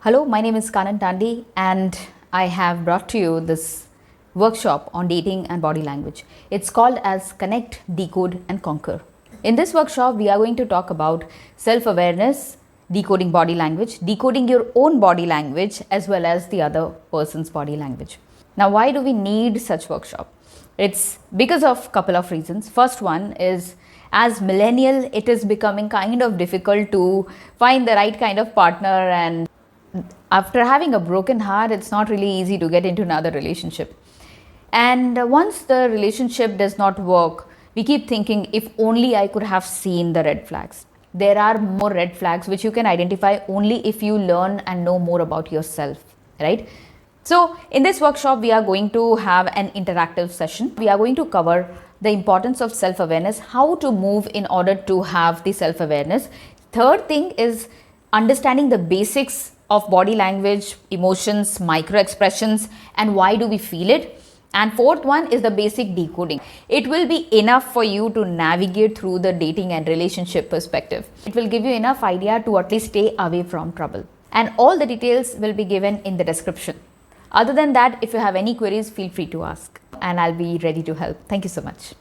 Hello, my name is Kanan Tandi and I have brought to you this workshop on dating and body language. It's called as Connect, Decode and Conquer. In this workshop, we are going to talk about self-awareness, decoding body language, decoding your own body language as well as the other person's body language. Now, why do we need such workshop? It's because of a couple of reasons. First one is, as millennial, it is becoming kind of difficult to find the right kind of partner, and after having a broken heart, it's not really easy to get into another relationship. And once the relationship does not work, we keep thinking, if only I could have seen the red flags. There are more red flags which you can identify only if you learn and know more about yourself, right? So in this workshop, we are going to have an interactive session. We are going to cover the importance of self-awareness, how to move in order to have the self-awareness. Third thing is understanding the basics of body language, emotions, micro expressions, and why do we feel it. And fourth one is the basic decoding. It will be enough for you to navigate through the dating and relationship perspective. It will give you enough idea to at least stay away from trouble. And all the details will be given in the description. Other than that, if you have any queries, feel free to ask and I'll be ready to help. Thank you so much.